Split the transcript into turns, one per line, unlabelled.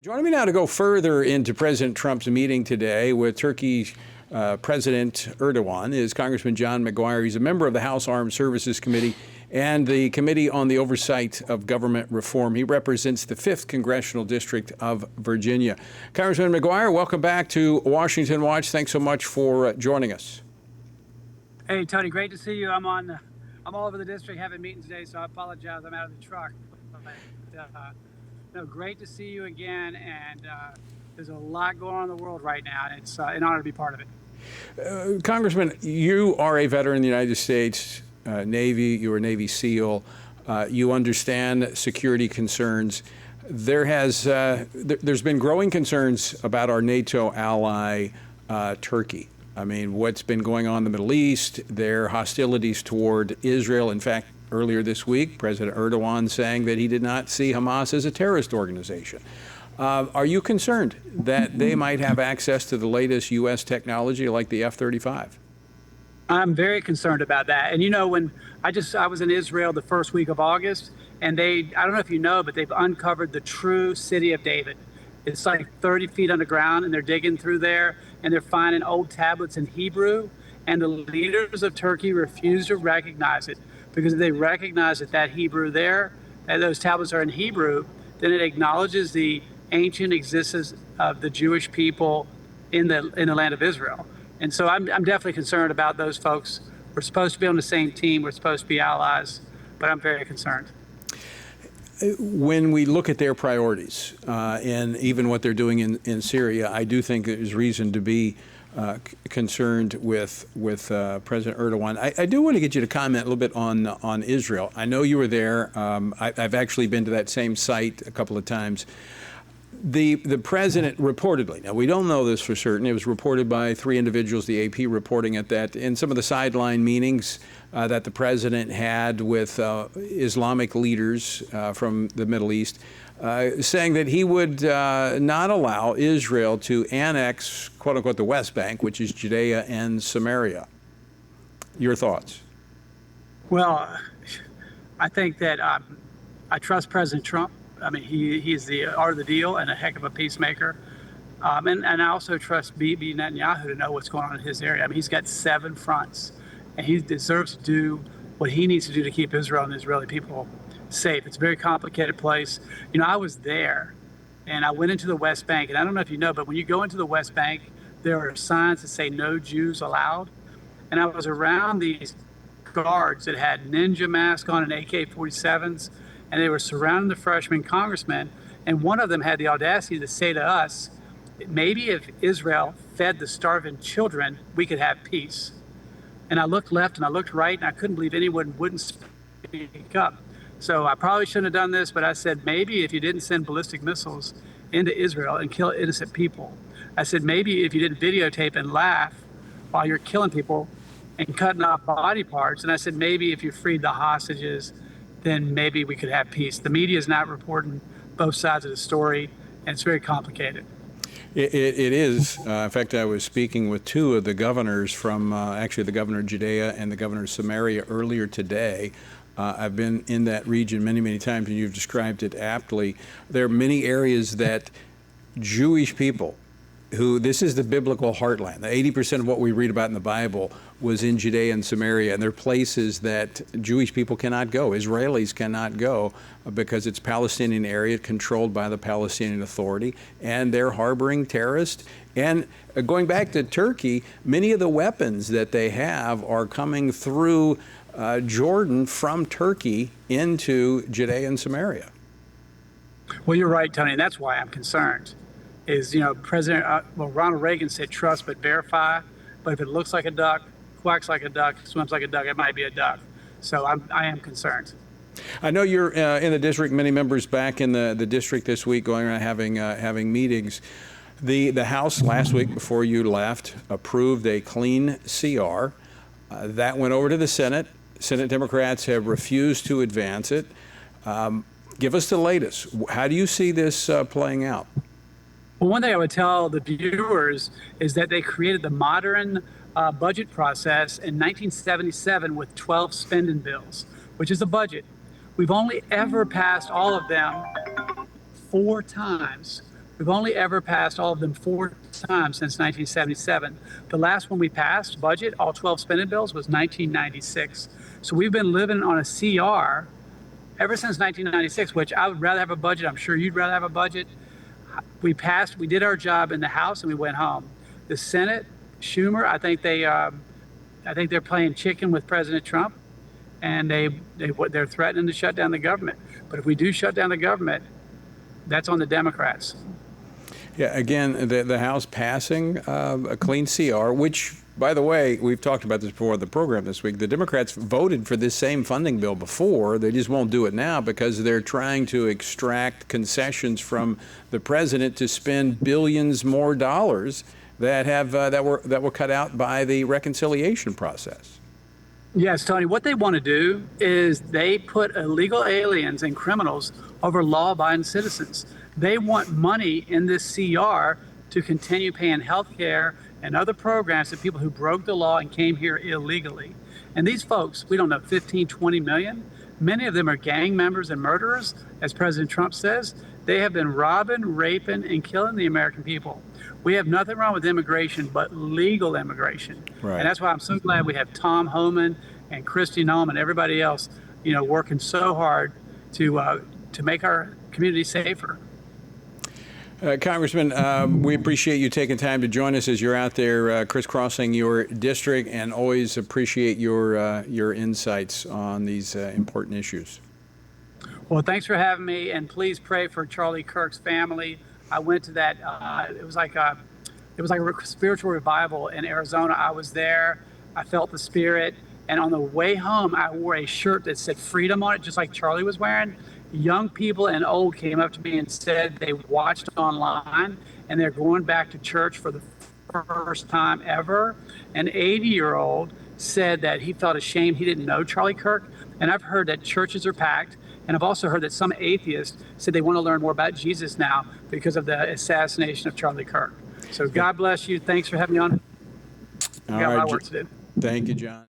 Joining me now to go further into President Trump's meeting today with Turkey President Erdoğan is Congressman John McGuire. He's a member of the House Armed Services Committee and the Committee on the Oversight of Government Reform. He represents the 5th Congressional District of Virginia. Congressman McGuire, welcome back to Washington Watch. Thanks so much for joining us.
Hey, Tony, great to see you. I'm all over the district having meetings today, so I apologize. I'm out of the truck. No, great to see you again, and there's a lot going on in the world right now, and it's an honor to be part of it.
Congressman, you are a veteran in the United States Navy. You were a Navy SEAL. You understand security concerns. There's been growing concerns about our NATO ally, Turkey. I mean, what's been going on in the Middle East, their hostilities toward Israel. In fact, earlier this week, President Erdoğan saying that he did not see Hamas as a terrorist organization. Are you concerned that they might have access to the latest U.S. technology like the F-35?
I'm very concerned about that. And you know, when I was in Israel the first week of August, and I don't know if you know, but they've uncovered the true city of David. It's like 30 feet underground, and they're digging through there, and they're finding old tablets in Hebrew, and the leaders of Turkey refuse to recognize it. Because if they recognize that Hebrew there, that those tablets are in Hebrew, then it acknowledges the ancient existence of the Jewish people in the land of Israel. And so I'm definitely concerned about those folks. We're supposed to be on the same team. We're supposed to be allies, but I'm very concerned.
When we look at their priorities and even what they're doing in Syria, I do think there's reason to be concerned with President Erdoğan. I do want to get you to comment a little bit on Israel. I know you were there. I've actually been to that same site a couple of times. The president reportedly, now we don't know this for certain, it was reported by 3 individuals, the AP reporting at that, in some of the sideline meetings that the president had with Islamic leaders from the Middle East, saying that he would not allow Israel to annex, quote unquote, the West Bank, which is Judea and Samaria. Your thoughts? Well,
I think that I trust President Trump. I mean, he's the art of the deal and a heck of a peacemaker. And I also trust Bibi Netanyahu to know what's going on in his area. I mean, he's got 7 fronts, and he deserves to do what he needs to do to keep Israel and the Israeli people safe. It's a very complicated place. You know, I was there, and I went into the West Bank, and I don't know if you know, but when you go into the West Bank, there are signs that say no Jews allowed. And I was around these guards that had ninja masks on and AK-47s, and they were surrounding the freshman congressman, and one of them had the audacity to say to us, maybe if Israel fed the starving children, we could have peace. And I looked left and I looked right, and I couldn't believe anyone wouldn't speak up. So I probably shouldn't have done this, but I said, maybe if you didn't send ballistic missiles into Israel and kill innocent people, I said, maybe if you didn't videotape and laugh while you're killing people and cutting off body parts, and I said, maybe if you freed the hostages, then maybe we could have peace. The media is not reporting both sides of the story, and it's very complicated.
It is. In fact, I was speaking with 2 of the governors from, actually the governor of Judea and the governor of Samaria earlier today. I've been in that region many, many times, and you've described it aptly. There are many areas that Jewish people, this is the biblical heartland. 80% of what we read about in the Bible was in Judea and Samaria, and they're places that Jewish people cannot go, Israelis cannot go, because it's Palestinian area controlled by the Palestinian Authority, and they're harboring terrorists. And going back to Turkey, many of the weapons that they have are coming through Jordan from Turkey into Judea and Samaria.
Well, you're right, Tony, and that's why I'm concerned. Ronald Reagan said trust but verify, but if it looks like a duck, quacks like a duck, swims like a duck, it might be a duck. So I am concerned.
I know you're in the district, many members back in the district this week going around having meetings. The House last week before you left approved a clean CR. That went over to the Senate. Senate Democrats have refused to advance it. Give us the latest. How do you see this playing out?
Well, one thing I would tell the viewers is that they created the modern budget process in 1977 with 12 spending bills, which is a budget. We've only ever passed all of them 4 times We've only ever passed all of them 4 times since 1977. The last one we passed, budget, all 12 spending bills, was 1996. So we've been living on a CR ever since 1996, which I would rather have a budget. I'm sure you'd rather have a budget. We did our job in the House and we went home. The Senate, Schumer, I think they're playing chicken with President Trump, and they're threatening to shut down the government. But if we do shut down the government, that's on the Democrats.
Yeah, again, the House passing a clean CR, which, by the way, we've talked about this before on the program this week. The Democrats voted for this same funding bill before. They just won't do it now because they're trying to extract concessions from the president to spend billions more dollars that were cut out by the reconciliation process.
Yes, Tony, what they want to do is they put illegal aliens and criminals over law-abiding citizens. They want money in this CR to continue paying health care and other programs to people who broke the law and came here illegally. And these folks, we don't know, 15, 20 million. Many of them are gang members and murderers, as President Trump says. They have been robbing, raping, and killing the American people. We have nothing wrong with immigration, but legal immigration.
Right.
And that's why I'm so glad we have Tom Homan and Kristi Noem and everybody else, working so hard to make our community safer.
Congressman, we appreciate you taking time to join us as you're out there crisscrossing your district, and always appreciate your insights on these important issues.
Well, thanks for having me, and please pray for Charlie Kirk's family. I went to that. It was like a spiritual revival in Arizona. I was there. I felt the spirit, and on the way home, I wore a shirt that said "Freedom" on it, just like Charlie was wearing. Young people and old came up to me and said they watched online and they're going back to church for the first time ever. An 80-year-old said that he felt ashamed he didn't know Charlie Kirk. And I've heard that churches are packed. And I've also heard that some atheists said they want to learn more about Jesus now because of the assassination of Charlie Kirk. So God bless you. Thanks for having me on. We got a lot of work to do.
Thank you, John.